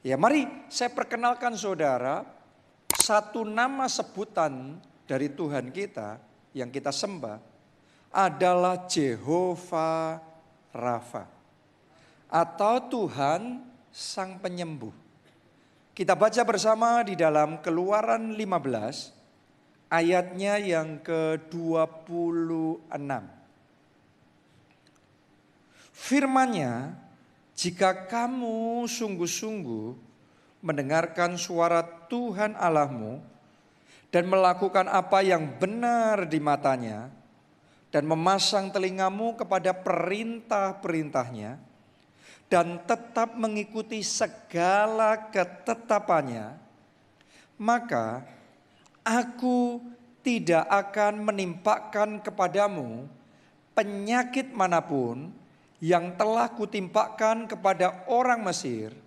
Ya, mari saya perkenalkan saudara satu nama sebutan dari Tuhan kita yang kita sembah adalah Jehovah Rafa atau Tuhan Sang Penyembuh. Kita baca bersama di dalam Keluaran 15 ayatnya yang ke-26. Firman-Nya, jika kamu sungguh-sungguh mendengarkan suara Tuhan Allahmu dan melakukan apa yang benar di matanya dan memasang telingamu kepada perintah-perintahnya dan tetap mengikuti segala ketetapannya, maka Aku tidak akan menimpakan kepadamu penyakit manapun yang telah kutimpakan kepada orang Mesir.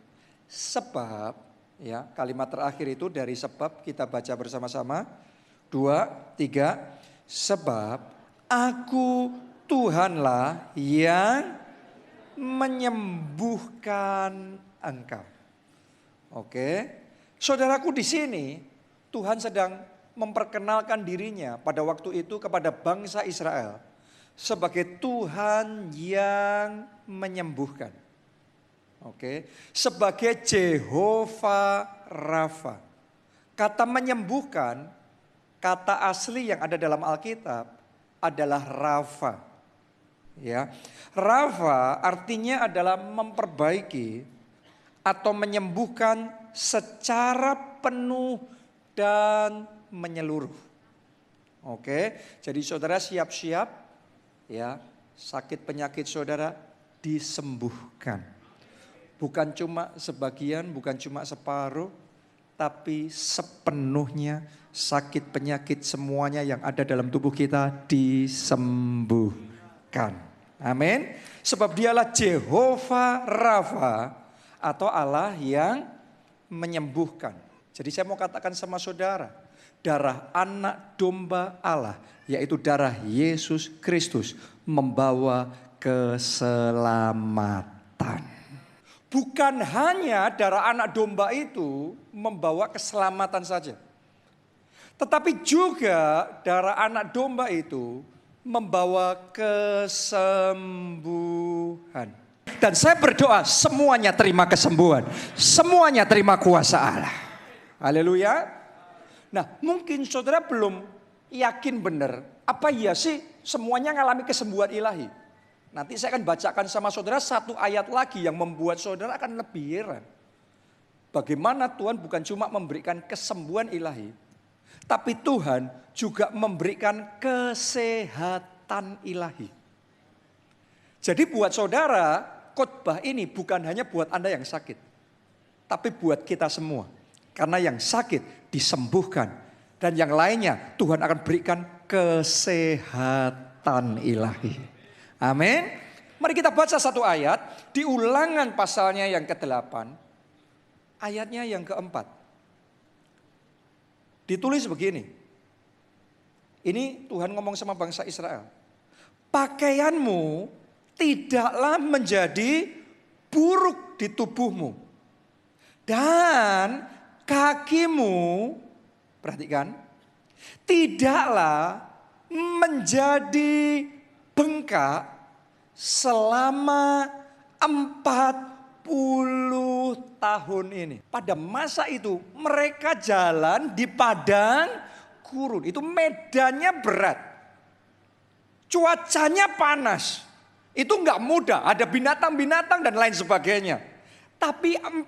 Sebab, ya, kalimat terakhir itu dari sebab kita baca bersama-sama. 2, 3. Sebab Aku Tuhanlah yang menyembuhkan engkau. Oke. Saudaraku, di sini Tuhan sedang memperkenalkan dirinya pada waktu itu kepada bangsa Israel sebagai Tuhan yang menyembuhkan. Oke, sebagai Jehovah Rafa. Kata menyembuhkan, kata asli yang ada dalam Alkitab adalah Rafa. Ya, Rafa artinya adalah memperbaiki atau menyembuhkan secara penuh dan menyeluruh. Oke, jadi saudara siap-siap ya, sakit penyakit saudara disembuhkan. Bukan cuma sebagian, bukan cuma separuh, tapi sepenuhnya sakit penyakit semuanya yang ada dalam tubuh kita disembuhkan. Amin. Sebab dialah Jehovah Rafa atau Allah yang menyembuhkan. Jadi saya mau katakan sama saudara, darah anak domba Allah, yaitu darah Yesus Kristus, membawa keselamatan. Bukan hanya darah anak domba itu membawa keselamatan saja, tetapi juga darah anak domba itu membawa kesembuhan. Dan saya berdoa semuanya terima kesembuhan, semuanya terima kuasa Allah. Haleluya. Nah, mungkin saudara belum yakin benar, apa iya sih semuanya ngalami kesembuhan ilahi? Nanti saya akan bacakan sama saudara satu ayat lagi yang membuat saudara akan lebih heran. Bagaimana Tuhan bukan cuma memberikan kesembuhan ilahi, tapi Tuhan juga memberikan kesehatan ilahi. Jadi buat saudara, khotbah ini bukan hanya buat Anda yang sakit, tapi buat kita semua. Karena yang sakit disembuhkan. Dan yang lainnya Tuhan akan berikan kesehatan ilahi. Amin. Mari kita baca satu ayat. Di Ulangan pasalnya yang ke-8. Ayatnya yang ke-4. Ditulis begini. Ini Tuhan ngomong sama bangsa Israel. Pakaianmu tidaklah menjadi buruk di tubuhmu. Dan kakimu, perhatikan, tidaklah menjadi bengkak selama 40 tahun ini. Pada masa itu mereka jalan di padang gurun. Itu medannya berat. Cuacanya panas. Itu enggak mudah, ada binatang-binatang dan lain sebagainya. Tapi 40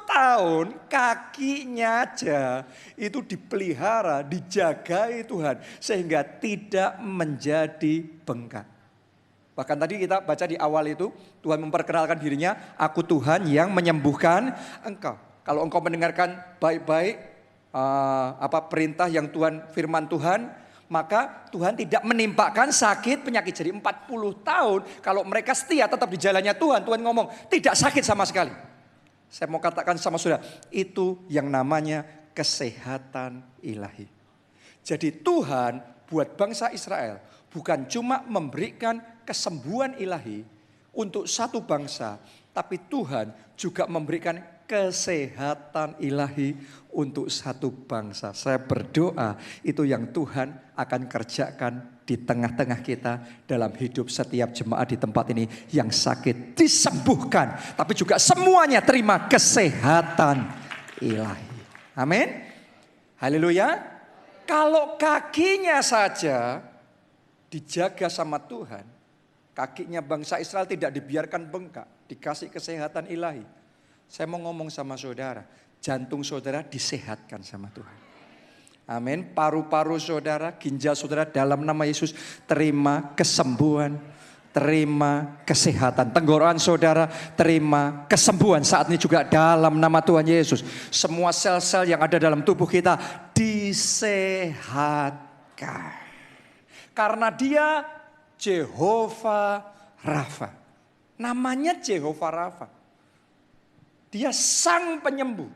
tahun kakinya aja itu dipelihara, dijagai Tuhan. Sehingga tidak menjadi bengkak. Bahkan tadi kita baca di awal itu Tuhan memperkenalkan dirinya, Aku Tuhan yang menyembuhkan engkau. Kalau engkau mendengarkan baik-baik perintah yang Tuhan, firman Tuhan, maka Tuhan tidak menimpakan sakit penyakit. Jadi 40 tahun kalau mereka setia tetap di jalannya Tuhan. Tuhan ngomong tidak sakit sama sekali. Saya mau katakan sama saudara, itu yang namanya kesehatan ilahi. Jadi Tuhan buat bangsa Israel bukan cuma memberikan kesembuhan ilahi untuk satu bangsa, tapi Tuhan juga memberikan kesehatan ilahi untuk satu bangsa. Saya berdoa itu yang Tuhan akan kerjakan di tengah-tengah kita dalam hidup setiap jemaat di tempat ini. Yang sakit disembuhkan, tapi juga semuanya terima kesehatan ilahi. Amin. Haleluya. Kalau kakinya saja dijaga sama Tuhan, kakinya bangsa Israel tidak dibiarkan bengkak, dikasih kesehatan ilahi. Saya mau ngomong sama saudara, jantung saudara disehatkan sama Tuhan. Amin. Paru-paru saudara, ginjal saudara dalam nama Yesus terima kesembuhan, terima kesehatan. Tenggorokan saudara terima kesembuhan saat ini juga dalam nama Tuhan Yesus. Semua sel-sel yang ada dalam tubuh kita disehatkan. Karena Dia Jehovah Rafa. Namanya Jehovah Rafa. Dia sang penyembuh.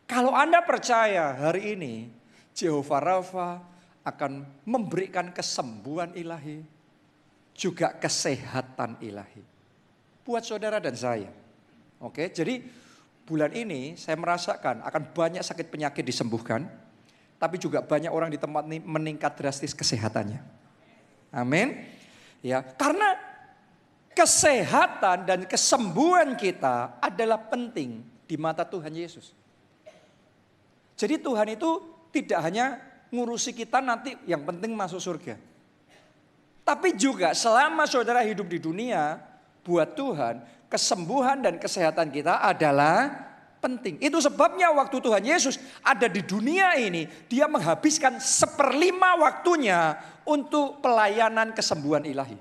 Kalau Anda percaya hari ini Jehovah Rafa akan memberikan kesembuhan ilahi, juga kesehatan ilahi buat saudara dan saya. Oke, jadi bulan ini saya merasakan akan banyak sakit penyakit disembuhkan, tapi juga banyak orang di tempat ini meningkat drastis kesehatannya. Amin. Ya, karena kesehatan dan kesembuhan kita adalah penting di mata Tuhan Yesus. Jadi Tuhan itu tidak hanya ngurusi kita nanti yang penting masuk surga. Tapi juga selama saudara hidup di dunia, buat Tuhan kesembuhan dan kesehatan kita adalah penting. Itu sebabnya waktu Tuhan Yesus ada di dunia ini, Dia menghabiskan 1/5 waktunya untuk pelayanan kesembuhan ilahi.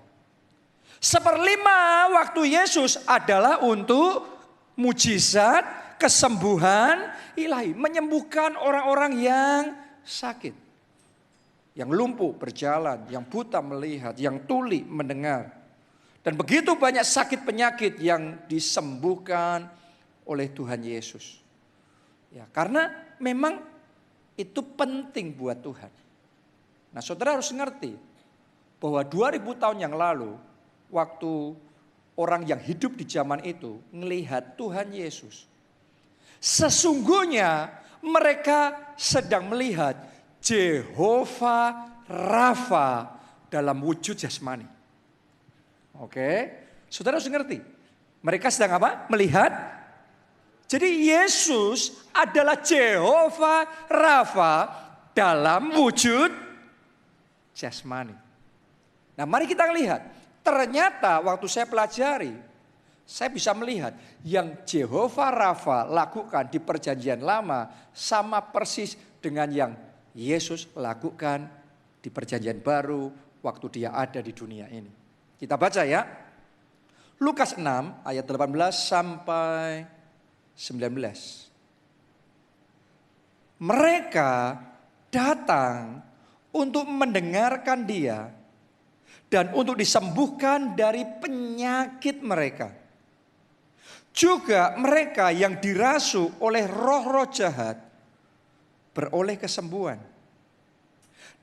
1/5 waktu Yesus adalah untuk mujizat kesembuhan ilahi. Menyembuhkan orang-orang yang sakit. Yang lumpuh berjalan, yang buta melihat, yang tuli mendengar. Dan begitu banyak sakit penyakit yang disembuhkan oleh Tuhan Yesus. Ya, karena memang itu penting buat Tuhan. Nah, saudara harus ngerti bahwa 2000 tahun yang lalu, waktu orang yang hidup di zaman itu melihat Tuhan Yesus, sesungguhnya mereka sedang melihat Jehovah Rafa dalam wujud jasmani. Oke, saudara harus ngerti. Mereka sedang apa? Melihat. Jadi Yesus adalah Jehovah Rafa dalam wujud jasmani. Nah, mari kita lihat. Ternyata waktu saya pelajari, saya bisa melihat yang Jehovah Rafa lakukan di perjanjian lama sama persis dengan yang Yesus lakukan di perjanjian baru waktu Dia ada di dunia ini. Kita baca ya. Lukas 6 ayat 18 sampai 19. Mereka datang untuk mendengarkan Dia dan untuk disembuhkan dari penyakit mereka. Juga mereka yang dirasuk oleh roh-roh jahat beroleh kesembuhan.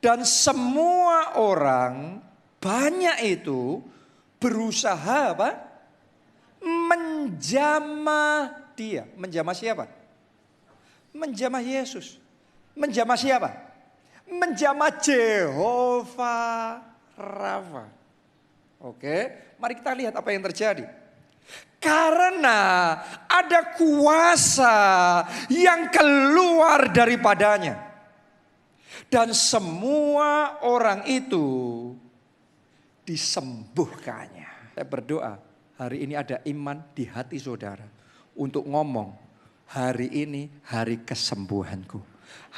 Dan semua orang banyak itu berusaha apa? Menjamah Dia. Menjamah siapa? Menjamah Yesus. Menjamah siapa? Menjamah Jehovah Rafa. Oke, mari kita lihat apa yang terjadi. Karena ada kuasa yang keluar daripadanya. Dan semua orang itu disembuhkannya. Saya berdoa hari ini ada iman di hati saudara untuk ngomong, hari ini hari kesembuhanku.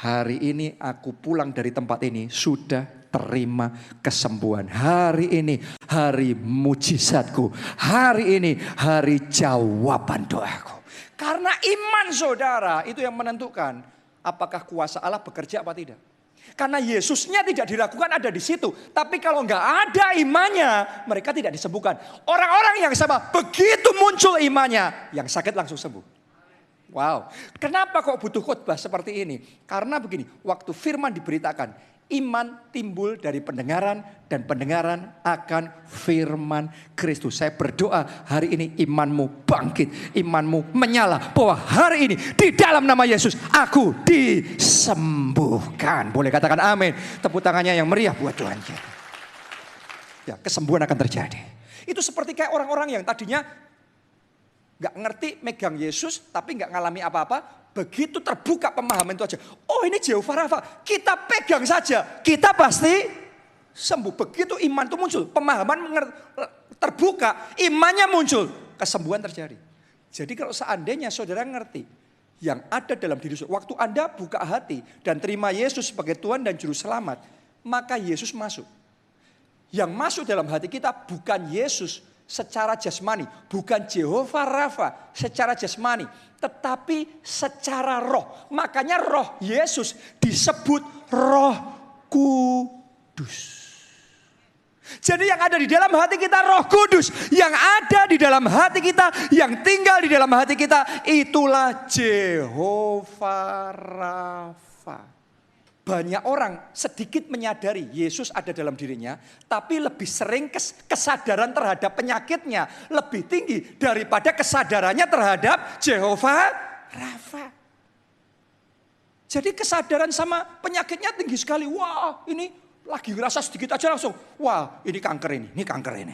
Hari ini aku pulang dari tempat ini sudah terima kesembuhan. Hari ini hari mujizatku. Hari ini hari jawaban doaku. Karena iman saudara itu yang menentukan apakah kuasa Allah bekerja apa tidak. Karena Yesusnya tidak diragukan ada di situ. Tapi kalau nggak ada imannya, mereka tidak disembuhkan. Orang-orang yang sama begitu muncul imannya, yang sakit langsung sembuh. Wow, kenapa kok butuh khotbah seperti ini? Karena begini, waktu firman diberitakan, iman timbul dari pendengaran dan pendengaran akan firman Kristus. Saya berdoa hari ini imanmu bangkit, imanmu menyala bahwa hari ini di dalam nama Yesus aku disembuhkan. Boleh katakan amin. Tepuk tangannya yang meriah buat Tuhan kita. Ya, kesembuhan akan terjadi. Itu seperti kayak orang-orang yang tadinya gak ngerti megang Yesus tapi gak ngalami apa-apa. Begitu terbuka pemahaman itu aja. Oh, ini Jehovah Rafa. Kita pegang saja. Kita pasti sembuh. Begitu iman itu muncul. Pemahaman terbuka. Imannya muncul. Kesembuhan terjadi. Jadi kalau seandainya saudara ngerti. Yang ada dalam diri saudara. Waktu Anda buka hati. Dan terima Yesus sebagai Tuhan dan Juru Selamat. Maka Yesus masuk. Yang masuk dalam hati kita bukan Yesus secara jasmani. Bukan Jehovah Rafa secara jasmani. Tetapi secara roh. Makanya roh Yesus disebut Roh Kudus. Jadi yang ada di dalam hati kita Roh Kudus. Yang ada di dalam hati kita, yang tinggal di dalam hati kita, itulah Jehovah Rafa. Banyak orang sedikit menyadari Yesus ada dalam dirinya, tapi lebih sering kesadaran terhadap penyakitnya lebih tinggi daripada kesadarannya terhadap Jehovah Rafa. Jadi kesadaran sama penyakitnya tinggi sekali. Wah, ini lagi ngerasa sedikit aja langsung, wah ini kanker ini kanker ini.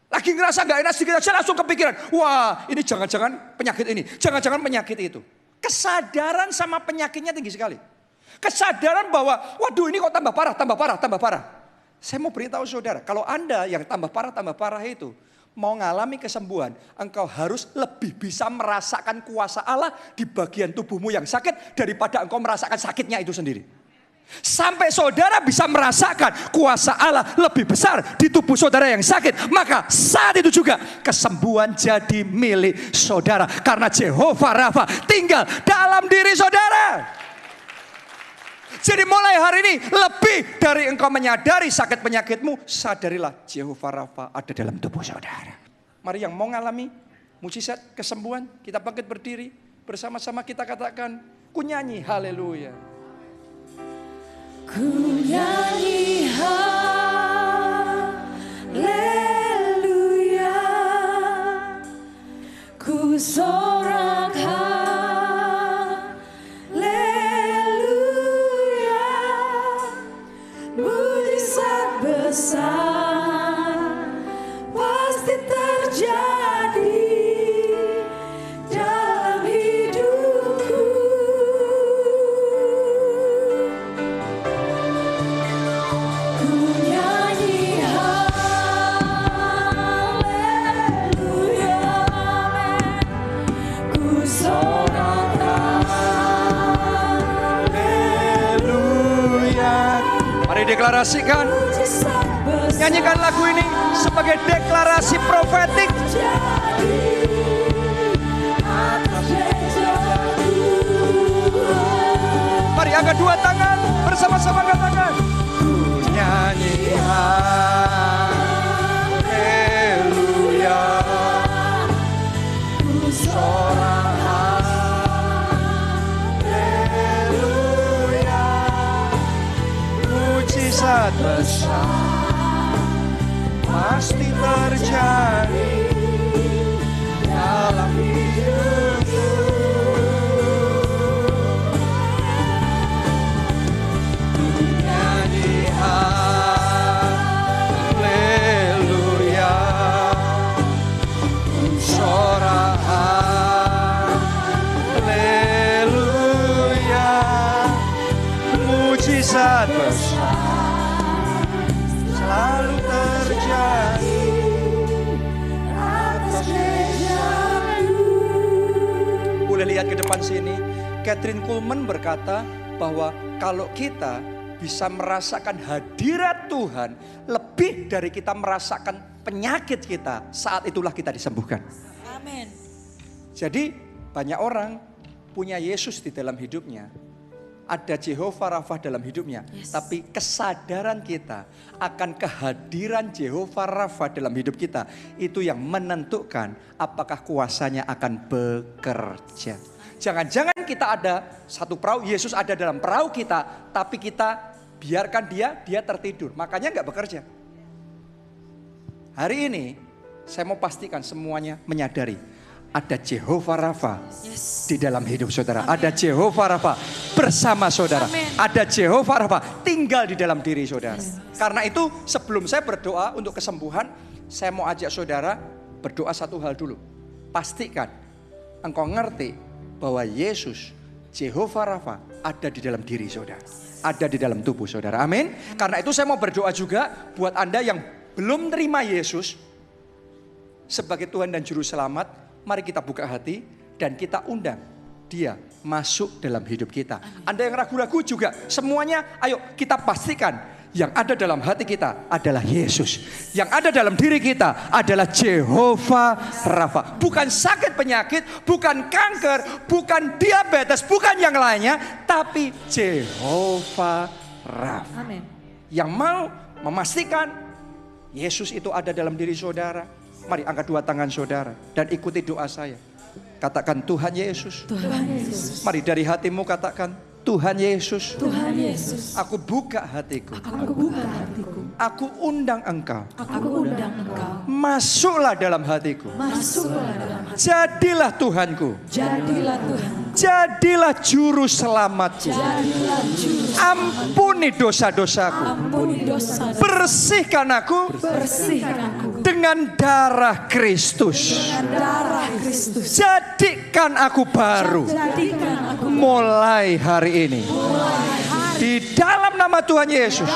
Lagi ngerasa gak enak sedikit aja langsung kepikiran, wah ini jangan-jangan penyakit ini, jangan-jangan penyakit itu. Kesadaran sama penyakitnya tinggi sekali. Kesadaran bahwa, waduh ini kok tambah parah. Saya mau beritahu saudara, kalau Anda yang tambah parah itu, mau ngalami kesembuhan, engkau harus lebih bisa merasakan kuasa Allah di bagian tubuhmu yang sakit, daripada engkau merasakan sakitnya itu sendiri. Sampai saudara bisa merasakan kuasa Allah lebih besar di tubuh saudara yang sakit, maka saat itu juga kesembuhan jadi milik saudara. Karena Jehovah Rafa tinggal dalam diri saudara. Jadi mulai hari ini lebih dari engkau menyadari sakit penyakitmu, sadarilah Jehovah Rafa ada dalam tubuh saudara. Mari yang mau ngalami mujizat kesembuhan, kita bangkit berdiri bersama-sama, kita katakan, ku nyanyi haleluya. Ku nyanyi haleluya, ku sorak besar pasti terjadi dalam hidupku. Ku nyanyi haleluya, ku sorak haleluya. Mari deklarasikan. Nyanyikan lagu ini sebagai deklarasi profetik. Mari angkat dua tangan bersama-sama katakan, ku nyanyi haleluya, ku sorak haleluya, mujizat besar pasti terjadi dalam hidupku. Ku nyanyi haleluya, ku sorak haleluya, mujizat besar selalu terjadi atas mejaku. Boleh lihat ke depan sini. Catherine Kuhlman berkata bahwa kalau kita bisa merasakan hadirat Tuhan lebih dari kita merasakan penyakit kita, saat itulah kita disembuhkan. Amin. Jadi banyak orang punya Yesus di dalam hidupnya, ada Jehovah Rafa dalam hidupnya. Yes. Tapi kesadaran kita akan kehadiran Jehovah Rafa dalam hidup kita, itu yang menentukan apakah kuasanya akan bekerja. Jangan-jangan kita ada satu perahu, Yesus ada dalam perahu kita, tapi kita biarkan dia tertidur. Makanya nggak bekerja. Hari ini saya mau pastikan semuanya menyadari ada Jehovah Rafa di dalam hidup saudara. Amin. Ada Jehovah Rafa bersama saudara. Amin. Ada Jehovah Rafa tinggal di dalam diri saudara. Karena itu sebelum saya berdoa untuk kesembuhan, saya mau ajak saudara berdoa satu hal dulu. Pastikan engkau ngerti bahwa Yesus, Jehovah Rafa ada di dalam diri saudara. Ada di dalam tubuh saudara. Amin. Karena itu saya mau berdoa juga buat Anda yang belum terima Yesus sebagai Tuhan dan Juru Selamat. Mari kita buka hati dan kita undang dia masuk dalam hidup kita. Anda yang ragu-ragu juga, semuanya ayo kita pastikan yang ada dalam hati kita adalah Yesus. Yang ada dalam diri kita adalah Jehovah Rafa. Bukan sakit penyakit, bukan kanker, bukan diabetes, bukan yang lainnya, tapi Jehovah Rafa. Amin. Yang mau memastikan Yesus itu ada dalam diri saudara. Mari angkat dua tangan saudara dan ikuti doa saya. Katakan Tuhan Yesus. Tuhan Yesus. Mari dari hatimu katakan Tuhan Yesus. Tuhan Yesus. Aku buka hatiku. Aku buka hatiku. Aku undang Engkau. Aku undang Engkau. Masuklah dalam hatiku. Masuklah dalam hati. Jadilah Tuhanku. Jadilah Tuhan. Jadilah juru selamatku. Jadilah juru. Ampuni dosa-dosaku. Ampuni dosa. Bersihkan aku Bersihkan aku dengan darah Kristus. dengan darah Kristus. Jadikan aku baru Jadikan aku mulai hari ini. Di dalam nama Tuhan Yesus.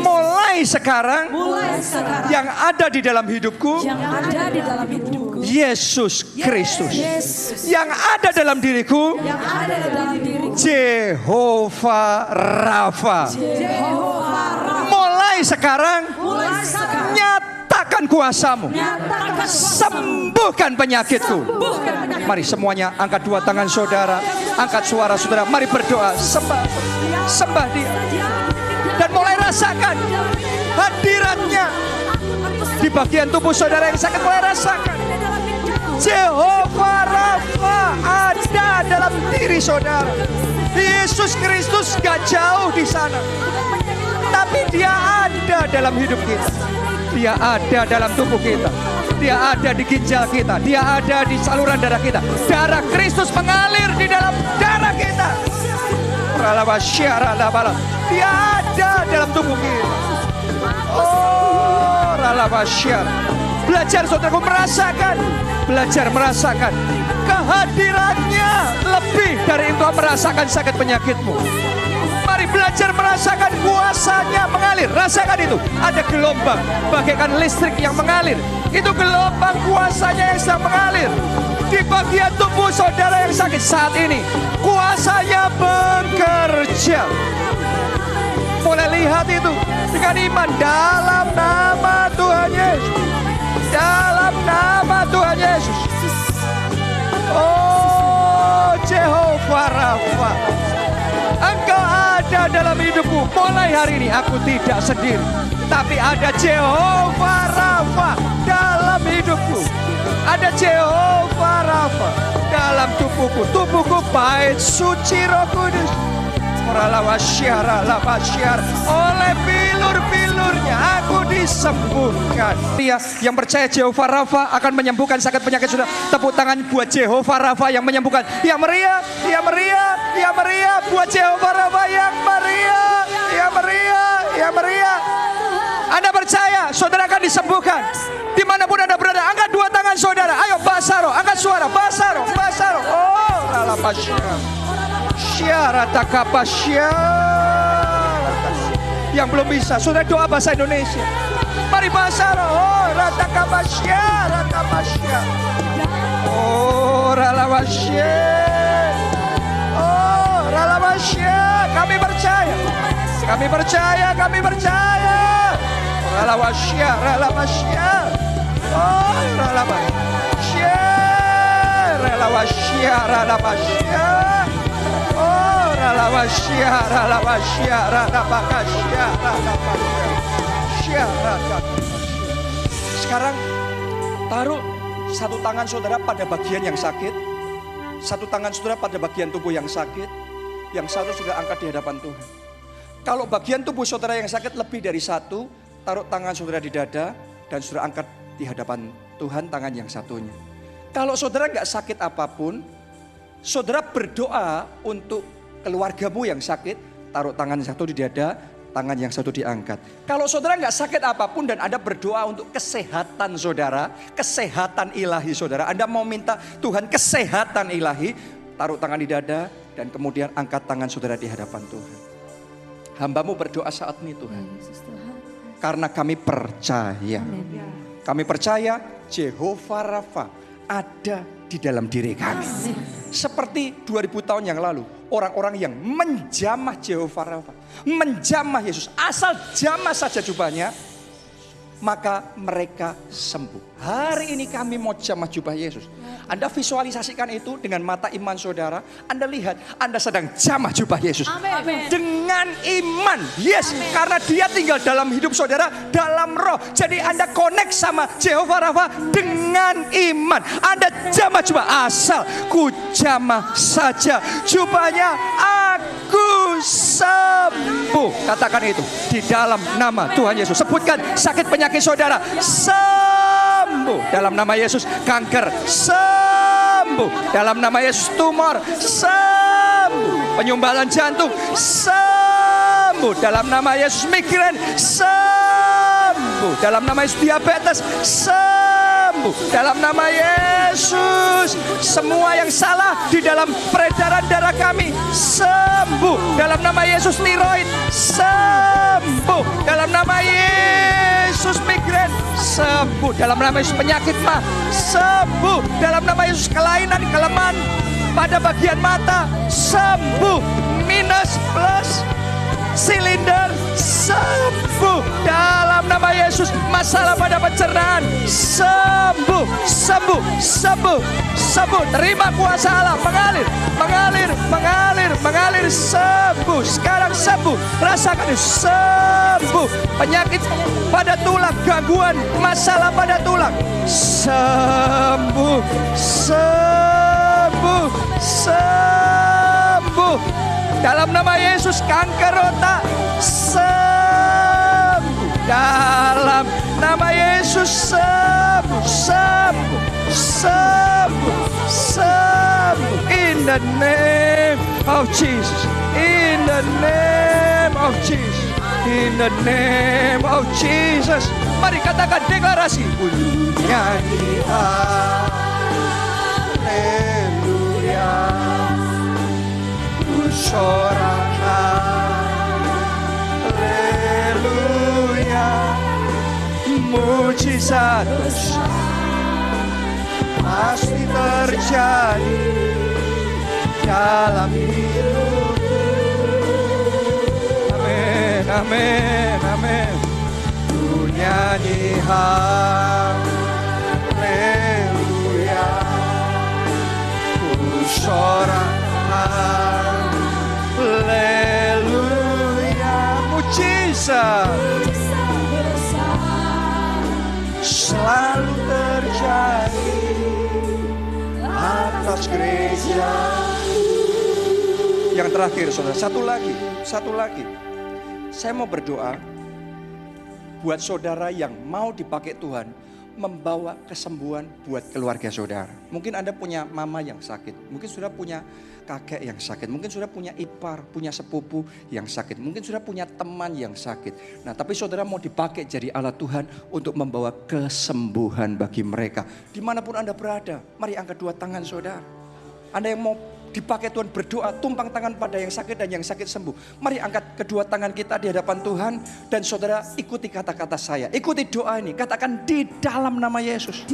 Mulai sekarang mulai sekarang yang ada di dalam hidupku yang ada di dalam hidupku. Yesus Kristus. Yesus. Yang ada dalam diriku Yang ada di dalam diriku. Jehovah Rafa. Jehovah Rafa. Mulai sekarang Mulai sekarang nyatakan kuasamu. nyatakan Sembuhkan penyakitku. Mari semuanya angkat dua tangan saudara. Angkat suara saudara. Mari berdoa. Sembah dia. Dan mulai rasakan hadiratnya. Di bagian tubuh saudara yang sakit mulai rasakan. Jehovah Rafa ada dalam diri saudara. Yesus Kristus gak jauh di sana. Tapi dia ada dalam hidup kita. Dia ada dalam tubuh kita. Dia ada di ginjal kita. Dia ada di saluran darah kita. Darah Kristus mengalir di dalam darah kita. Dia ada dalam tubuh kita. Oh, ralabasyar. Belajar saudaraku merasakan. Belajar merasakan kehadirannya lebih dari engkau merasakan sakit penyakitmu. Mari belajar merasakan kuasanya mengalir. Rasakan itu. Ada gelombang bagaikan listrik yang mengalir. Itu gelombang kuasanya yang sedang mengalir di bagian tubuh saudara yang sakit saat ini. Kuasanya bekerja. Boleh lihat itu dengan iman dalam nama Tuhan Yesus. Dalam nama Tuhan Yesus. Oh Jehovah Rafa, Engkau ada dalam hidupku. Mulai hari ini aku tidak sendiri, tapi ada Jehovah Rafa dalam hidupku. Ada Jehovah Rafa dalam tubuhku. Tubuhku bait suci Roh Kudus. Oleh bilur-bilurnya aku disembuhkan. Dia yang percaya Jehovah Rafa akan menyembuhkan sakit penyakit sudah. Tepuk tangan buat Jehovah Rafa yang menyembuhkan. Ya meriah, ya meriah, ya meriah. Buat Jehovah Rafa yang meriah, ya meriah, ya meriah. Anda percaya saudara akan disembuhkan. Dimanapun Anda berada, angkat dua tangan saudara. Ayo basaro, angkat suara, basaro, basaro. Oh, ralapasyar. Yang belum bisa, sudah doa bahasa Indonesia. Mari bahasa roh. Ratakapasya, ratakapasya. Oh, ralawasya. Oh, ralawasya. Kami percaya. Kami percaya, kami percaya. Ralawasya, ralawasya. Oh, ralawasya. Ralawasya, ralawasya. Oh, ralawasya, ralawasya, ralabakasya, ralabakasya, ralabakasya. Sekarang taruh satu tangan saudara pada bagian yang sakit, satu tangan saudara pada bagian tubuh yang sakit, yang satu sudah angkat di hadapan Tuhan. Kalau bagian tubuh saudara yang sakit lebih dari satu, taruh tangan saudara di dada dan saudara angkat di hadapan Tuhan tangan yang satunya. Kalau saudara nggak sakit apapun, saudara berdoa untuk keluargamu yang sakit, taruh tangan satu di dada, tangan yang satu diangkat. Kalau saudara nggak sakit apapun dan Anda berdoa untuk kesehatan saudara, kesehatan ilahi saudara, Anda mau minta Tuhan kesehatan ilahi, taruh tangan di dada dan kemudian angkat tangan saudara di hadapan Tuhan. Hambamu berdoa saat ini Tuhan. Karena kami percaya. Kami percaya Jehovah Rafa ada di dalam diri kami. Seperti 2000 tahun yang lalu. Orang-orang yang menjamah Jehovah Rafa. Menjamah Yesus. Asal jamah saja jubahnya. Maka mereka sembuh. Hari ini kami mau jamah jubah Yesus. Anda visualisasikan itu dengan mata iman saudara. Anda lihat Anda sedang jamah jubah Yesus. Amin. Dengan iman. Yes, karena dia tinggal dalam hidup saudara dalam roh. Jadi Anda connect sama Jehovah Rafa dengan iman. Anda jamah jubah. Asal ku jamah saja jubahnya, aku sembuh. Katakan itu di dalam nama Tuhan Yesus. Sebutkan sakit penyakit saudara, sembuh dalam nama Yesus. Kanker, sembuh dalam nama Yesus. Tumor, sembuh. Penyumbalan jantung, sembuh dalam nama Yesus. Migrain, sembuh dalam nama Yesus. Diabetes, sembuh dalam nama Yesus. Semua yang salah di dalam peredaran darah kami, sembuh dalam nama Yesus. Tiroid, sembuh dalam nama Yesus. Migrain, sembuh dalam nama Yesus. Penyakit mah, sembuh dalam nama Yesus. Kelainan, kelemahan pada bagian mata, sembuh. Minus, plus, silinder, sembuh dalam nama Yesus. Masalah pada pencernaan, sembuh, sembuh, sembuh, sembuh. Terima kuasa Allah, mengalir, mengalir, mengalir, mengalir, sembuh. Sekarang sembuh, rasakan itu, sembuh. Penyakit pada tulang, gangguan, masalah pada tulang, sembuh, sembuh, sembuh. Dalam nama Yesus. Kanker otak, sembuh dalam nama Yesus. Sembuh, sembuh, sembuh, sembuh. In the name of Jesus. In the name of Jesus. In the name of Jesus. Mari katakan deklarasi. Nyanyi haleluya. Sorakan haleluya. Mujizat pasti terjadi dalam hidupku. Amin, amin, amin. Ku nyanyi haleluya. Ku sorakan haleluya. Mujizat selalu terjadi atas gereja. Yang terakhir saudara, satu lagi. Saya mau berdoa buat saudara yang mau dipakai Tuhan membawa kesembuhan buat keluarga saudara. Mungkin Anda punya mama yang sakit, mungkin saudara punya kakek yang sakit, mungkin saudara punya ipar, punya sepupu yang sakit, mungkin saudara punya teman yang sakit. Nah, tapi saudara mau dipakai jadi alat Tuhan untuk membawa kesembuhan bagi mereka. Dimanapun Anda berada, mari angkat dua tangan saudara. Anda yang mau dipakai Tuhan berdoa, tumpang tangan pada yang sakit dan yang sakit sembuh. Mari angkat kedua tangan kita di hadapan Tuhan. Dan saudara ikuti kata-kata saya, ikuti doa ini. Katakan di dalam nama Yesus.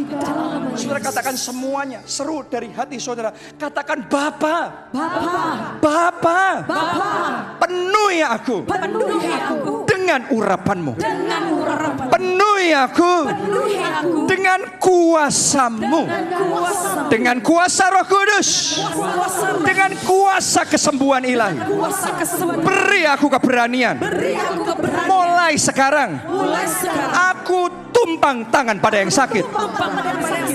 Saudara katakan semuanya, seru dari hati saudara. Katakan Bapa, Bapa, penuhi aku dengan urapan-Mu. Penuhi aku dengan kuasa-Mu. Dengan kuasa Roh Kudus. Dengan kuasa kesembuhan ilahi. Beri aku keberanian. Mulai sekarang. Aku tumpang tangan pada yang sakit.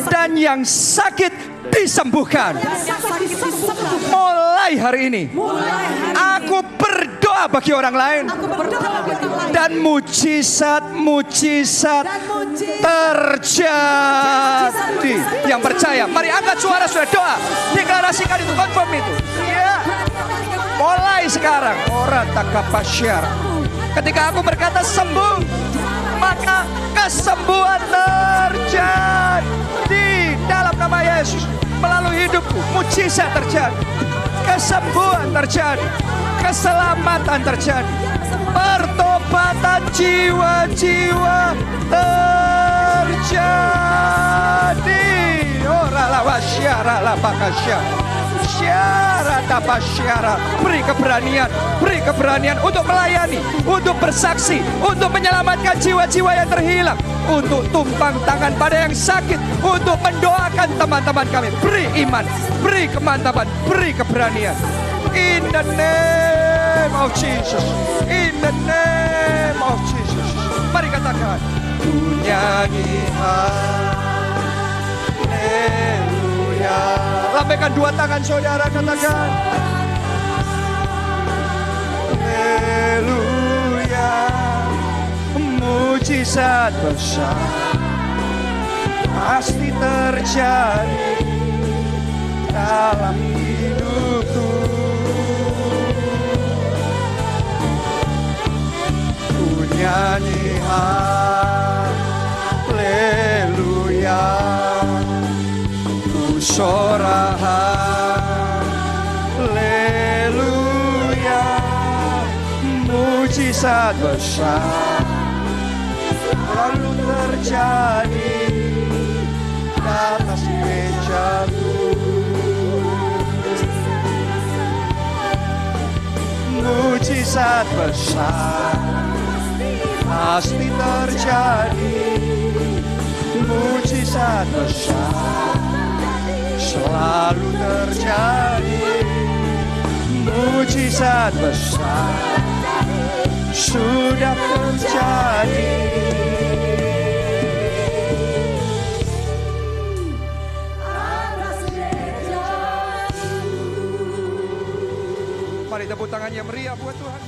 Dan yang sakit disembuhkan. Mulai hari ini. Aku berdoa berdoa bagi orang lain. Aku berdoa bagi orang lain. Dan mujizat-mujizat Dan mujizat. terjadi. Yang percaya, mari angkat suara sudah doa. Deklarasikan itu, confirm itu. Iya. Mulai sekarang. Ora takapasyar. Ketika aku berkata sembuh, maka kesembuhan terjadi dalam nama Yesus. Melalui hidupku, mujizat terjadi. Kesembuhan terjadi. Keselamatan terjadi. Pertobatan jiwa-jiwa terjadi. Ora la wasyara la bakasya. Syara tapasyara. Beri keberanian untuk melayani, untuk bersaksi, untuk menyelamatkan jiwa-jiwa yang terhilang, untuk tumpang tangan pada yang sakit, untuk mendoakan teman-teman kami. Beri iman, beri kemantapan, beri keberanian. In the name of Jesus. In the name of Jesus. Mari katakan. Ku nyanyi haleluya. Lambaikan dua tangan saudara, katakan. Haleluya. Mujizat besar pasti terjadi dalam hidupku. Ku nyanyi haleluya. Ku sorak haleluya. Mujizat besar selalu terjadi di atas mejaku. Mujizat besar pasti terjadi. Mujizat besar selalu terjadi. Mujizat besar sudah terjadi. Mari tepuk tangan yang meriah buat Tuhan.